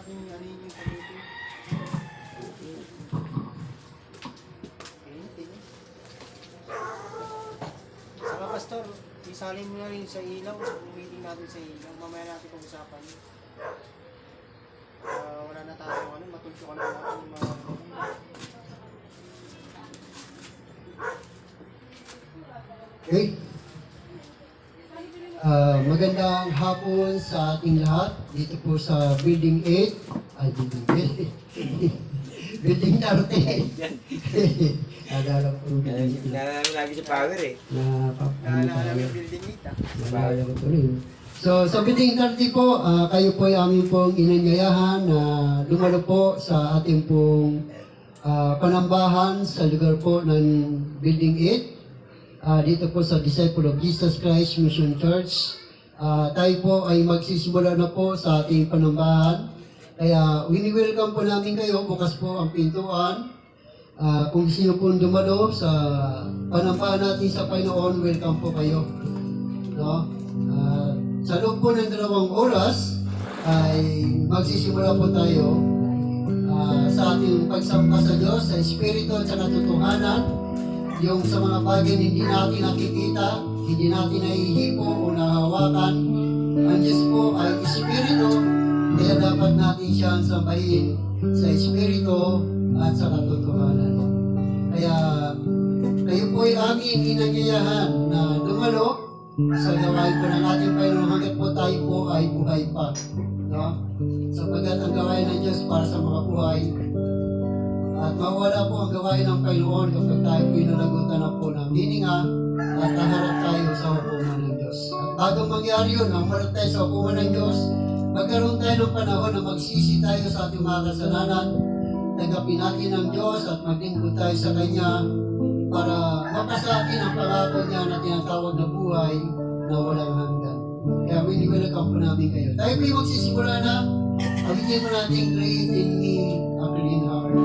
natin ano yung pagkito. Saka pastor, isalin mo na rin sa ilaw. Meeting natin sa ilaw. Mamaya natin pag-usapan. Wala na tayo ano, matulso ka na natin yung mga Okay. Magandang hapon sa ating lahat dito po sa Building 8. Ay, Building 8. Building 30. Naalala ko dito. Nalala lagi sa power eh. naalala yung building meet ah. Naalala ko tuloy. So, sa Building 30 po, kayo po ay aming pong inanyayahan na lumalo po sa ating pong panambahan sa lugar po ng Building 8. Dito po sa Disciple of Jesus Christ Mission Church. Tayo po ay magsisimula na po sa ating panambahan. Kaya wini-welcome po namin kayo. Bukas po ang pintuan. Kung gusto nyo po dumalo sa panambahan natin sa Panginoon, welcome po kayo. No? Sa loob po ng 2 oras ay magsisimula po tayo sa ating pagsamba sa Diyos, sa Espiritu at sa katotohanan. Yung sa mga bagay na hindi natin nakikita, hindi natin nahihipo o nahawakan, ang Diyos po ay Espiritu, kaya dapat natin siyang sambahin sa Espiritu at sa katotohanan. Kaya kayo po ay aming inanyayahan na dumalo sa gawain po ng ating Panginoon hanggat po tayo po ay buhay pa. No? Sapagkat ang gawain ng Diyos para sa mga buhay, at mawala po ang gawain ng Panginoon kapag tayo po inalagutan na po ng hininga at naharap tayo sa hukuman ng Diyos. At bago mangyari yun, namulat tayo sa hukuman ng Diyos, magkaroon tayo ng panahon na magsisi tayo sa ating mga kasalanan, tanggapin natin ng Diyos at maglingkod tayo sa Kanya para mapasakin ang pangako niya na tinatawag na buhay na walang hanggan. Kaya wini-welcome po namin kayo. Tayo po yung magsisimula na, pagiging mo natin create in me a clean heart.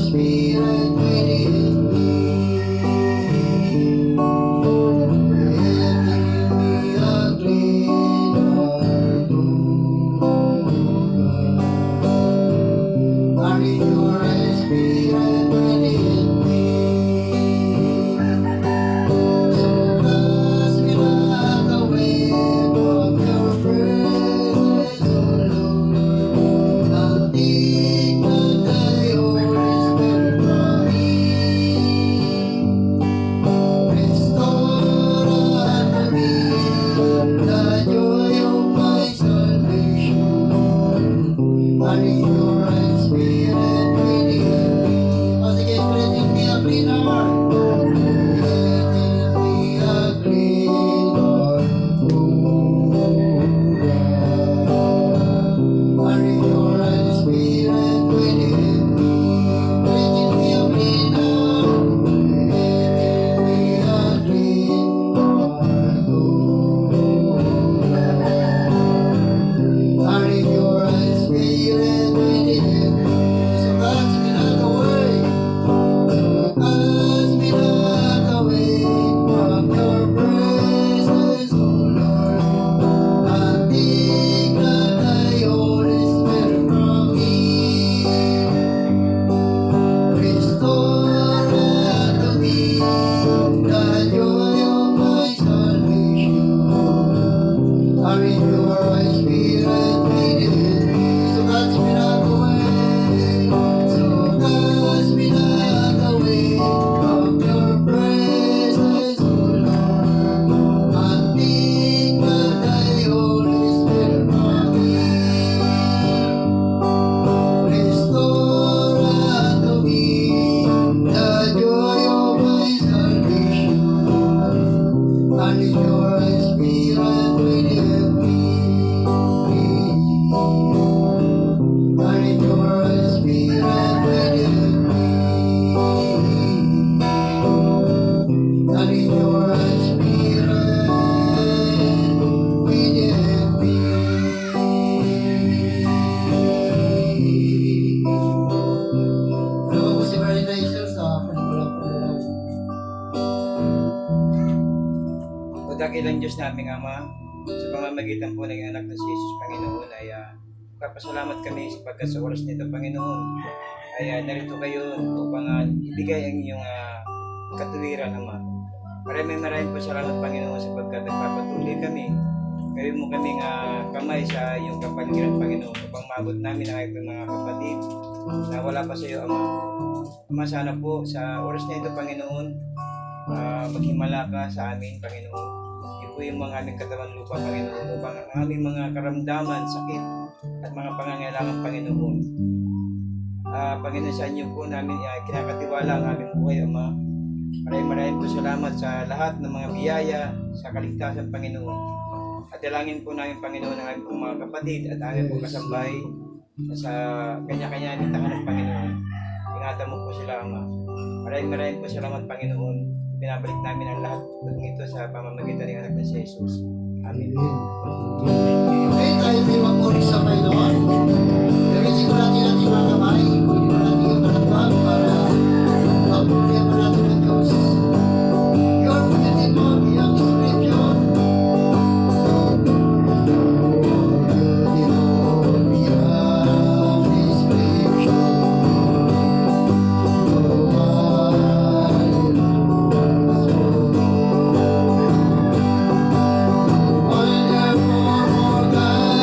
Spirit within me. dakilang Diyos naming Ama, sa pamamagitan po ng anak na si Jesus, Panginoon, ay papasalamat kami sapagkat sa oras nito, Panginoon, ay narito kayo upang ibigay ang inyong katuwiran, Ama. Maraming po salamat, Panginoon, sapagkat nagpapatuloy kami. Gawin mo kaming kamay sa iyong kapaligiran, Panginoon, upang maabot namin ang aking mga kapatid na wala pa sa iyo, Ama. Ama, sana po sa oras na ito, Panginoon, maghimala ka sa amin, Panginoon. Yun po yung mga aming katawan lupa, Panginoon, upang ang aming mga karamdaman, sakit, at mga pangangailangan, Panginoon. Panginoon, sa inyo po namin kinakatiwala ang aming buhay, Ama. Maraming po salamat sa lahat ng mga biyaya sa kaligtasan, Panginoon. At dalangin po namin, Panginoon, ang aming mga kapatid at aming pong kasambay sa kanya-kanya ng tahanan, Panginoon. Ingatan mo po sila, Ama. Maraming po salamat, Panginoon. Binabalik namin ang lahat ng ito sa pamamagitan ng anak na si Jesus. Amen. Okay, tayo may mag-ulit sa Panginoon. Gamitin ko natin ang mga kamay. Pwede mo natin yung kalapag para mag-ulit pa natin ng Diyos. Yun, pagdating mo, iyang scripture. Wonderful God,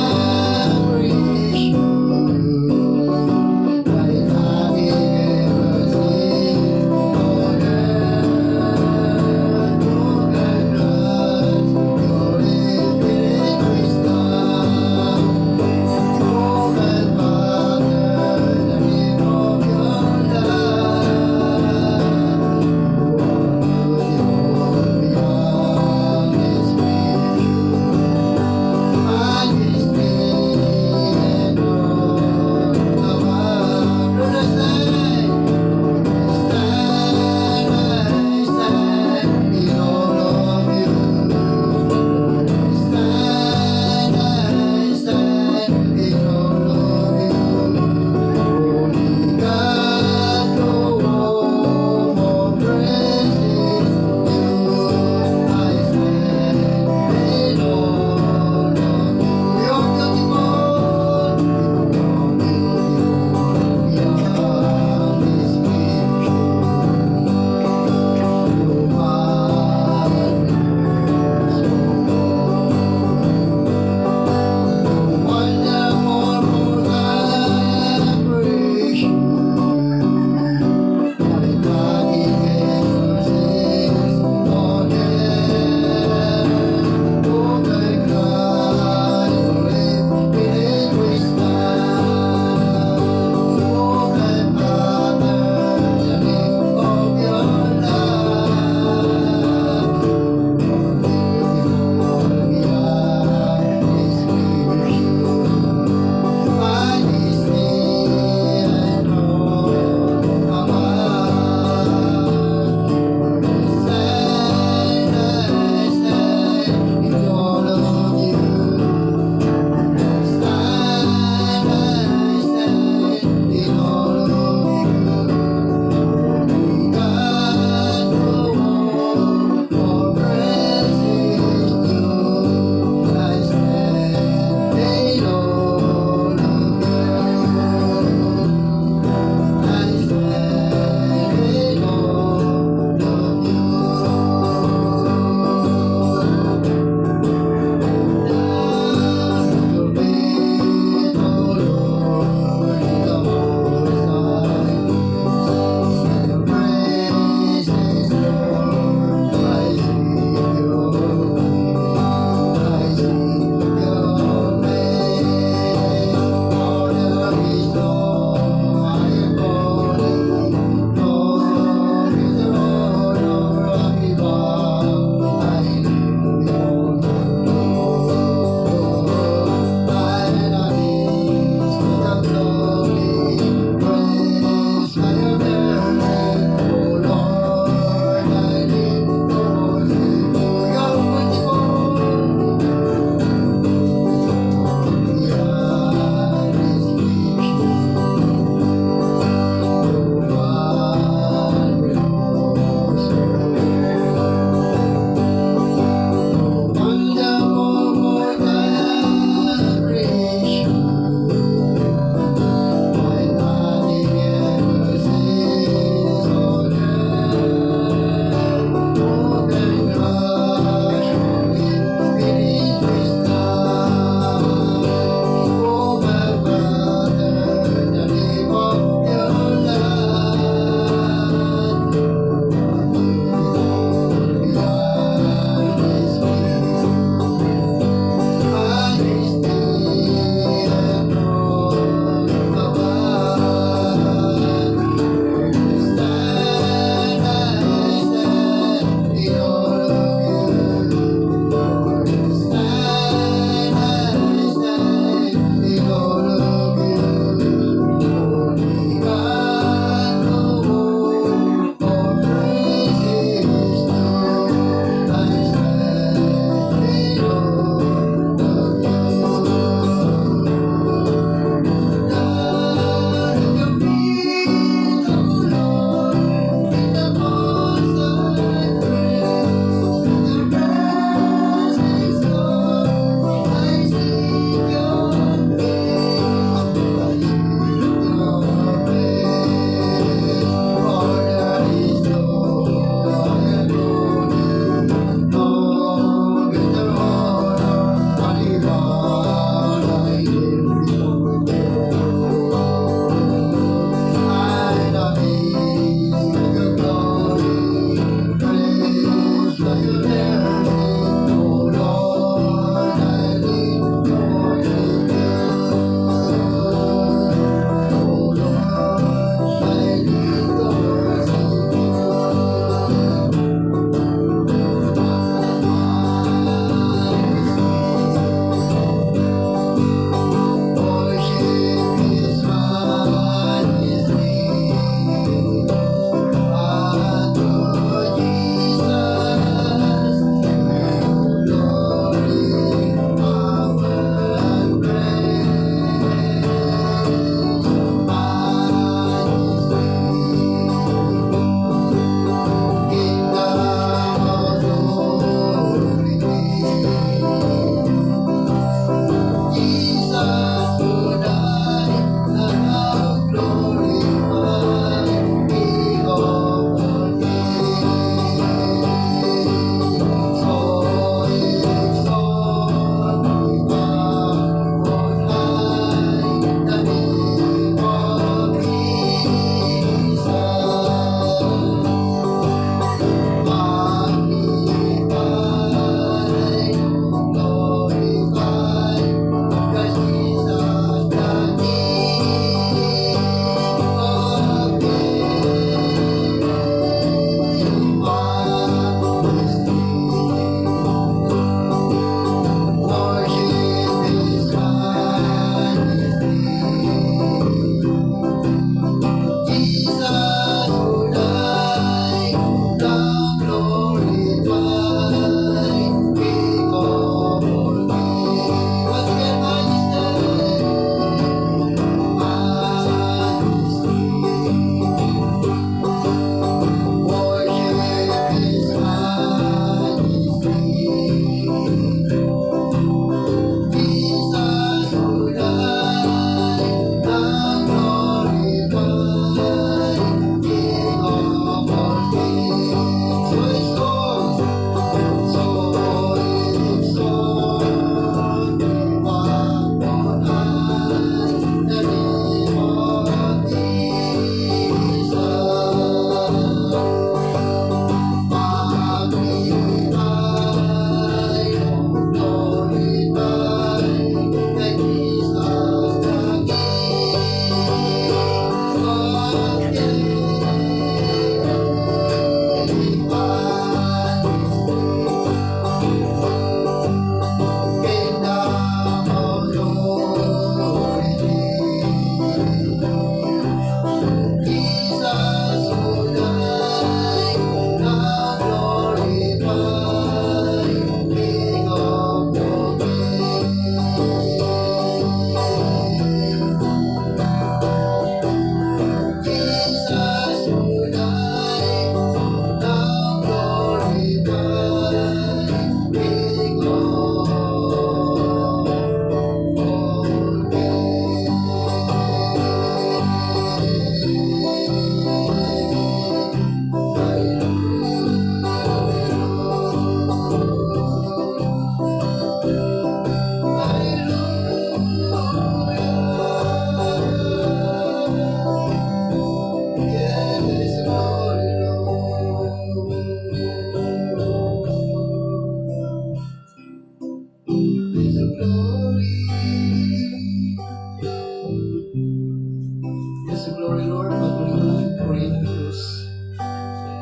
patuloy ko namin purihin ang Diyos.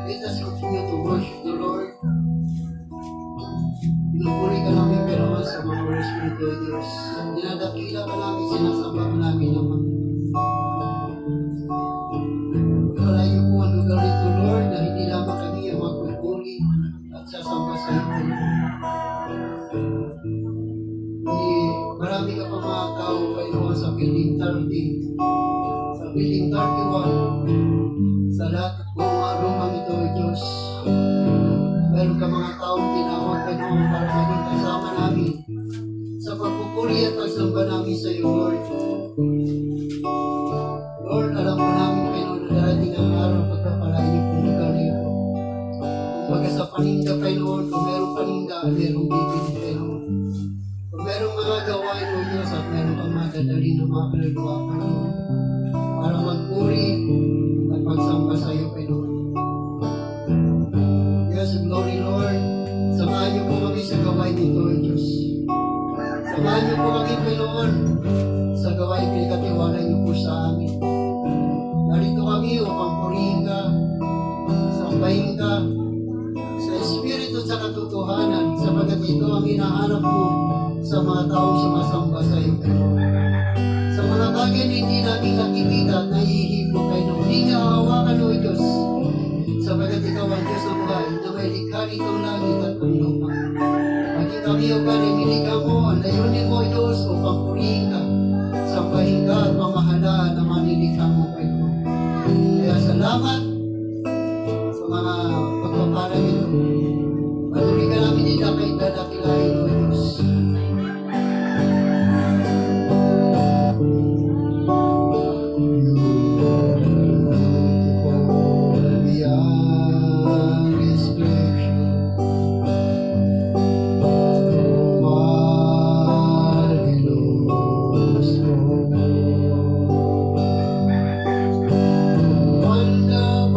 Let us continue to worship the Lord. Pinupuri ka namin pero sa mga oras mo ito, Diyos. Dinadakila ka namin, sinasamba ka namin naman. Malayo po ang lugar nito, Lord, na hindi lamang kami ang magpupuri at sasamba sa iyo. Hindi, marami ka pa mga tao kayo sa building 30, sa building 31, sa lahat at buong arumang ito, Diyos. Meron ka mga taong tinawag ka noon para maging kasama namin sa pagpupuri at pagsamba namin sa iyo, Lord. Lord, alam mo namin kayo na darating ang araw pagpapalain niyo kung lugar na ito. Kumbaga sa paninda kayo noon, kung merong paninda, merong bibili kayo noon. Kung merong mga gawain o Diyos at meron kang mga dadalhin ng mga kaluluwa ka noon para magpuri at magsamba sa iyo kayo noon. Yes, glory Lord, samahan niyo po kami sa gawain nito, Diyos. Samahan niyo po kami, Panginoon, sa gawain pinagkatiwala niyo po sa amin. Narito kami upang purihin ka, sambahin ka, sa Espiritu at sa katotohanan, sapagat ito ang hinahanap mo sa mga taong sumasamba sa iyo, Panginoon. Sa mga bagay na hindi namin nakikita at nahihipo kayo, hindi niya hawakan, O Diyos, sapagat ikaw ang Diyos ng buhay na may likha nitong langit at ang lupa. Maging kami, O God, ay nilikha mo, ang layunin mo, Diyos, upang purihin ka, sambahin ka at pamahalaan na manilikha mo, Panginoon. Kaya salamat sa mga pagpapala nito. Patuloy ka namin nila kay dadakilahin, O Diyos. Wonderful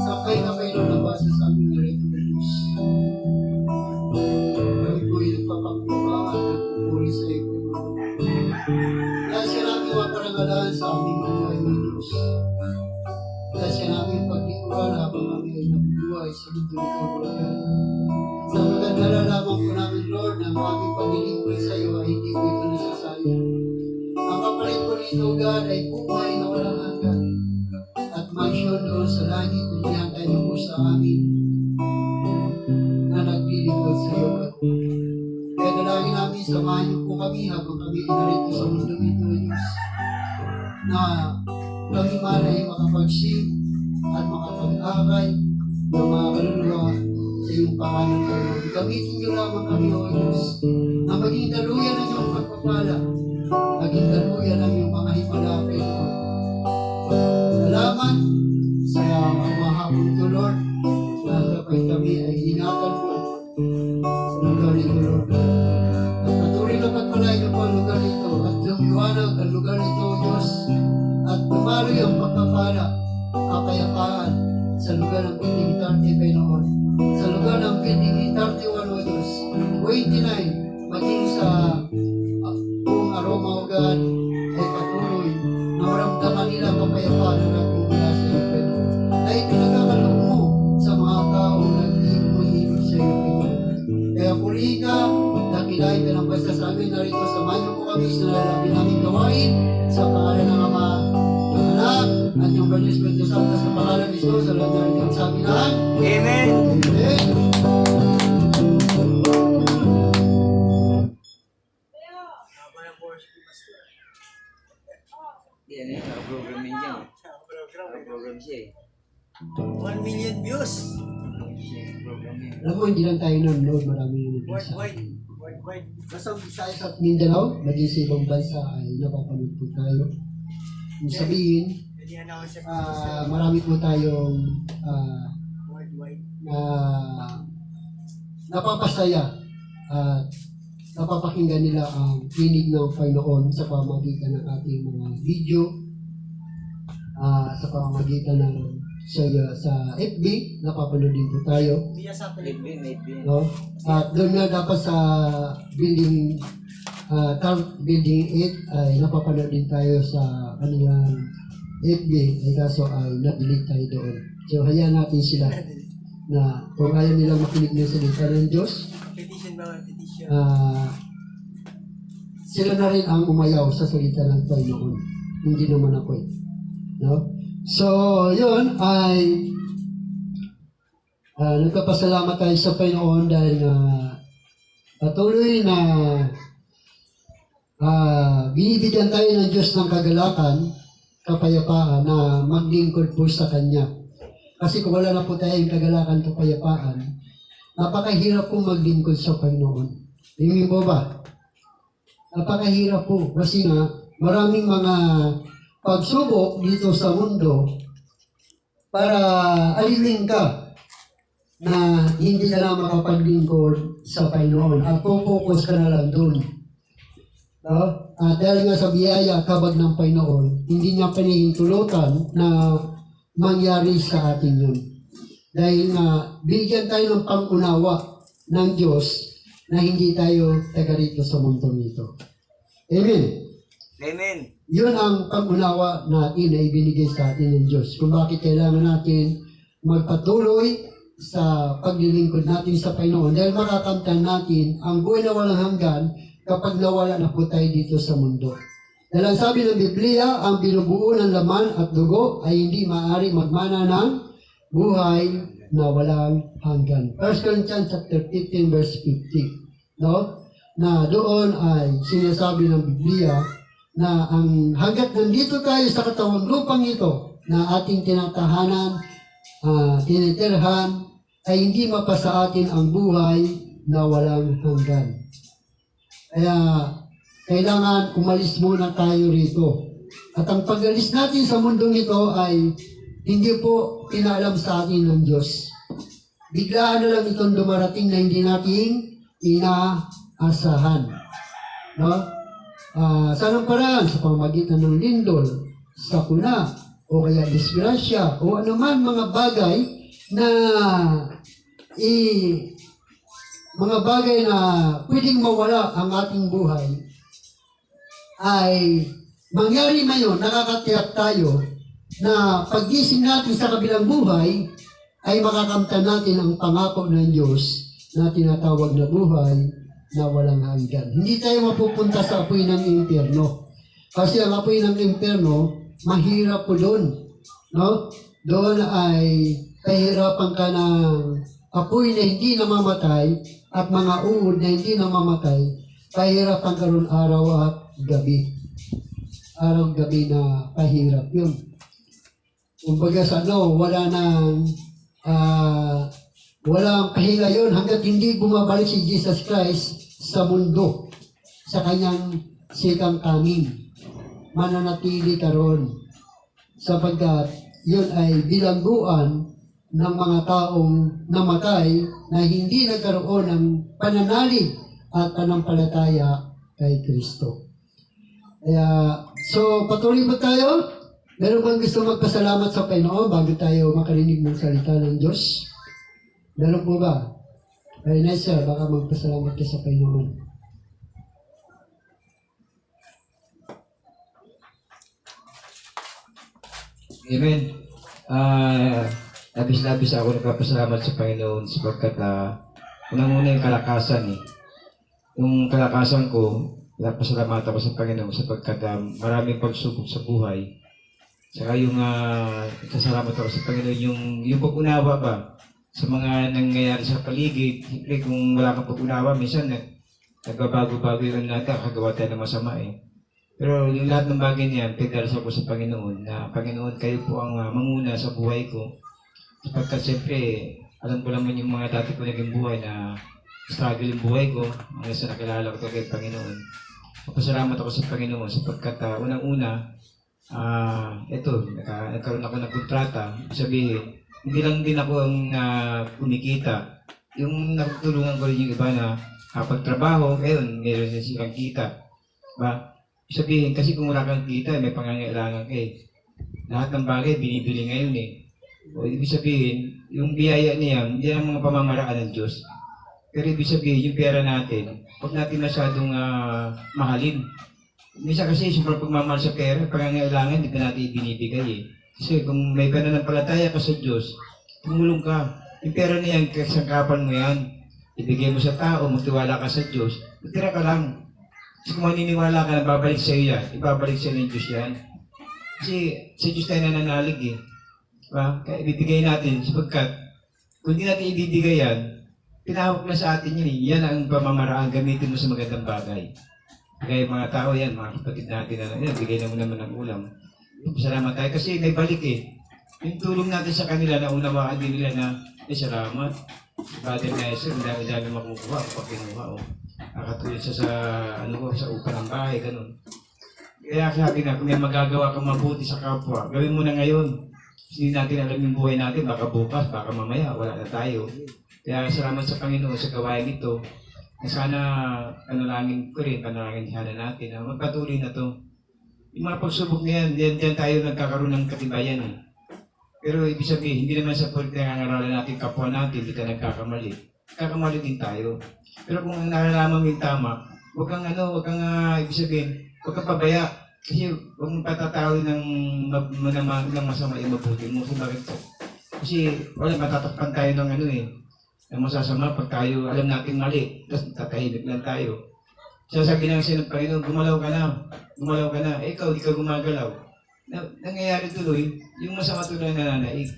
Sakay na kayo ng basa sa aming Diyos. Kami po ay nagpapakita at nagpupuri sa iyo. Dahil siya namin mga karangalaan sa aming buhay ng Diyos. Dahil siya namin paglikuran habang kami ay nabubuhay sa mundo nito buhay. Sa maganda na lamang po namin, Lord, na ang aming paglilingkod sa iyo ay hindi po ito nasasayang. Ang kapalit po nito, God, ay buhay na walang hanggan. At mansyon doon sa langit, inihantay niyo po sa amin na naglilingkod sa iyo. Kaya dalangin namin, samahan niyo po kami habang kami narito sa mundo nito, Diyos, na kami man ay makapagsing at makapag-akay ng mga kaluluwa sa iyong pangalan. Gamitin niyo lamang kami, O Diyos, na maging daluyan ang iyong pagpapala, maging daluyan ang iyong mga himalapay, Lord. Salamat sa mga hapon ko, Lord, na kapag kami ay ingatan mo sa lugar nito, Lord. At patuloy na pagpalain niyo po ang lugar nito at lumiwanag ang lugar nito, Diyos, at tumaloy ang pagpapala, kapayapaan sa lugar ng Building 30, Panginoon. Sa lugar ng Building 31, O Diyos, 29, maging sa buong aroma, O God, ay patuloy na maramdaman nila kapayapaan na nagmumula sa iyo, Panginoon. Na ipinagkakaloob mo sa mga tao na hindi mo hihimod sa iyo, Panginoon. Kaya puri ka, dakilain ka ng basta sa amin, narito samahan niyo po kami sa nalalabi namin gawain sa pangalan ng Ama, ng Anak, at yung Banyo Espiritu Santo sa pangalan ni Jesus, sa lahat na rin sa amin ang Amen! Amen. Yan eh, naka-program yun dyan. Naka-program siya eh. 1 million views. Program yun. Alam mo, hindi lang tayo nanonood, marami yung nag-isa. Worldwide. Basta Visayas at Mindanao, maging sa ibang bansa ay napapanood po tayo. Kung sabihin, Hindi announce sa marami po tayong worldwide. napapasaya at napapakinggan nila ang tinig ng Panginoon sa pamamagitan ng ating mga video, sa pamamagitan ng sa FB, napapanood din po tayo. Via satellite. Maybe. No? At doon nga dapat sa building building 8 ay napapanood din tayo sa kanilang FB, ay kaso ay na-delete tayo doon. So hayaan natin sila na kung ayaw nilang makinig ng salita ng Diyos, Petition ba? Petition. sila na rin ang umayaw sa salita ng Panginoon. Hindi naman ako eh. No? So, yun ay nagpapasalamat tayo sa Panginoon dahil patuloy na binibigyan tayo ng Diyos ng kagalakan, kapayapaan na maglingkod po sa Kanya. Kasi kung wala na po tayong kagalakan, kapayapaan, napakahirap po maglingkod sa Panginoon. Hindi mo ba? Napakahirap po kasi nga maraming mga pagsubok dito sa mundo para alilin ka na hindi ka na makapaglingkod sa Panginoon at focus ka na lang doon. No? At dahil nga sa biyaya, kabag ng Panginoon, hindi niya panihintulutan na mangyari sa atin yun. Dahil nga, bigyan tayo ng pangunawa ng Diyos na hindi tayo taga rito sa mundo nito. Amen. Amen! Yun ang pag-unawa natin na ibinigay sa atin ng Diyos. Kung bakit kailangan natin magpatuloy sa paglilingkod natin sa Panginoon. Dahil makakamtan natin ang buhay na walang hanggan kapag nawala na po tayo dito sa mundo. Dahil ang sabi ng Biblia, ang binubuo ng laman at dugo ay hindi maaari magmana ng buhay na walang hanggan. 1 Corinthians chapter 15 verse 50. No? na doon ay sinasabi ng Biblia na ang hanggat nandito tayo sa katawang lupang ito na ating tinatahanan, tinitirhan, ay hindi mapasa atin ang buhay na walang hanggan. Kaya kailangan umalis muna tayo rito. At ang pag-alis natin sa mundong ito ay hindi po pinaalam sa atin ng Diyos. Biglaan na lang itong dumarating na hindi natin inaasahan. No? Saan ang paraan? Sa pamagitan ng lindol, sakuna, o kaya disgrasya, o anuman mga bagay na mga bagay na pwedeng mawala ang ating buhay, ay mangyari ngayon, nakakatiyak tayo na paggising natin sa kabilang buhay, ay makakamtan natin ang pangako ng Diyos na tinatawag na buhay na walang hanggan. Hindi tayo mapupunta sa apoy ng impyerno. Kasi ang apoy ng impyerno, mahirap po doon. No? Doon ay kahirapan ka ng apoy na hindi namamatay at mga uod na hindi namamatay. Kahirapan ka ron araw at gabi. Araw-gabi na pahirap yun. Kumbaga sa walang pahinga yun hanggat hindi bumabalik si Jesus Christ sa mundo, sa kanyang second coming. Mananatili ka ron sapagkat yun ay bilangguan ng mga taong namatay na hindi nagkaroon ng pananalig at panampalataya kay Kristo. Kaya, so patuloy ba tayo? Meron bang gusto magpasalamat sa Panginoon bago tayo makarinig ng salita ng Diyos? Meron po ba? Very nice, sir. Baka magpasalamat ka sa Panginoon. Amen. Labis-labis ako nagpapasalamat sa Panginoon sapagkat unang-una yung kalakasan eh. Yung kalakasan ko, napasalamat ako sa Panginoon sapagkat maraming pagsubok sa buhay. Saka yung kasalamat ako sa Panginoon, yung pag-unawa ba sa mga nangyayari sa paligid. Siyempre kung wala kang pag-unawa, minsan nagbabago-bago yung nakakagawa tayo ng masama eh. Pero yung lahat ng bagay niyan, pinagdarasal ko sa Panginoon na Panginoon, kayo po ang manguna sa buhay ko. Sapagkat siyempre, alam ko naman yung mga dati ko naging buhay na struggle yung buhay ko hanggang sa nakilala ko kay Panginoon. Pasalamat ako sa Panginoon sapagkat unang-una, nagkaroon ako ng kontrata. Sabihin, hindi lang din ako ang kumikita. Yung natutulungan ko rin yung iba na kapag trabaho, meron din silang kita. Ba? Sabihin, kasi kung wala kang kita, may pangangailangan ka eh. Lahat ng bagay, binibili ngayon eh. O ibig sabihin, yung biyaya niya, hindi ang mga pamamaraan ng Diyos. Pero ibig sabihin, yung pera natin, huwag natin masyadong mahalin. Minsan kasi, sobrang pagmamahal sa pera, pangangailangan, hindi ka natin ibinibigay eh. Kasi kung may pananampalataya ka sa Diyos, tumulong ka. Yung pera niyan, kasangkapan mo yan. Ibigay mo sa tao, magtiwala ka sa Diyos, matira ka lang. Kasi kung maniniwala ka na babalik sa iyo yan, ibabalik sa iyo ng Diyos yan. Kasi sa Diyos tayo nananalig eh. Diba? Kaya ibibigay natin sapagkat kung hindi natin ibibigay yan, pinahawak na sa atin yun eh. Yan ang pamamaraan, gamitin mo sa magandang bagay. Kaya mga tao yan, mga kapatid natin na bigay na mo naman ng ulam. Salamat tayo kasi may balik eh. Yung tulong natin sa kanila na unawaan din nila na, salamat. Brother Nestor, dami makukuha kapag kinuha. Nakatulad siya sa upa ng bahay, ganun. Kaya sabi nga, kung may magagawa kang mabuti sa kapwa, gawin mo na ngayon. Kasi hindi natin alam yung buhay natin, baka bukas, baka mamaya, wala na tayo. Kaya salamat sa Panginoon sa gawain ito. Na sana, panalangin ko rin, panalangin sana natin, na magpatuloy na to. Yung mga pagsubok na yan, diyan tayo nagkakaroon ng katibayan eh. Pero ibig sabihin, hindi naman sa pwede nangangaralan natin kapwa natin, hindi ka nagkakamali. Nagkakamali din tayo. Pero kung nalalaman mo yung tama, huwag kang ibig sabihin, huwag kang pabaya. Kasi huwag mong patatawin ng masama yung mabuti mo. Kung bakit po? Kasi wala, matatakpan tayo ng ng masasama pag tayo alam natin mali. Tapos tatahimik lang tayo. Sasabi ng ng Panginoon, gumalaw ka na. Ikaw, di ka gumagalaw. Nangyayari tuloy, yung masama tuloy na nananaig.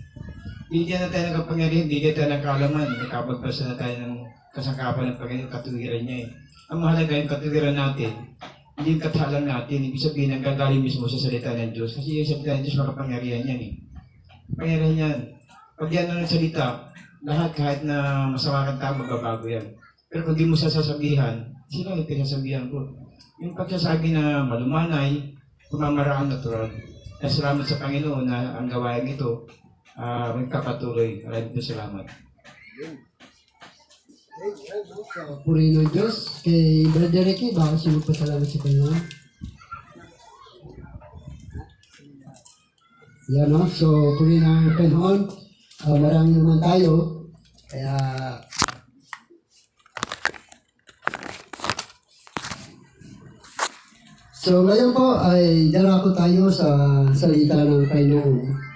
Hindi na tayo nagkapangyarihan, hindi na tayo nagkaalaman. Nakapagpasa na tayo ng kasangkapan ng Panginoon, katuwiran niya eh. Ang mahalaga yung katuwiran natin, hindi yung katahalan natin, ibig sabihin ang gagaling mismo sa salita ng Diyos. Kasi yung salita ng Diyos, makapangyarihan yan eh. Pangyarihan yan. Pag yan ang salita, lahat kahit na masama kang tao, magbabago yan. Pero kung di mo sasabihan, sino yung pinasabihan ko? Yung pagsasabi na malumanay, pumamaraang natural. Kaya salamat sa Panginoon na ang gawain ito magkapatuloy. Maraming salamat. Purihin ng Diyos. Kay Brother Ricky, baka sinupasalamat sa Panginoon. Yan no? So, purihin ng Panginoon. Marami naman tayo. Kaya, so ngayon po ay darako tayo sa salita ng Panginoon.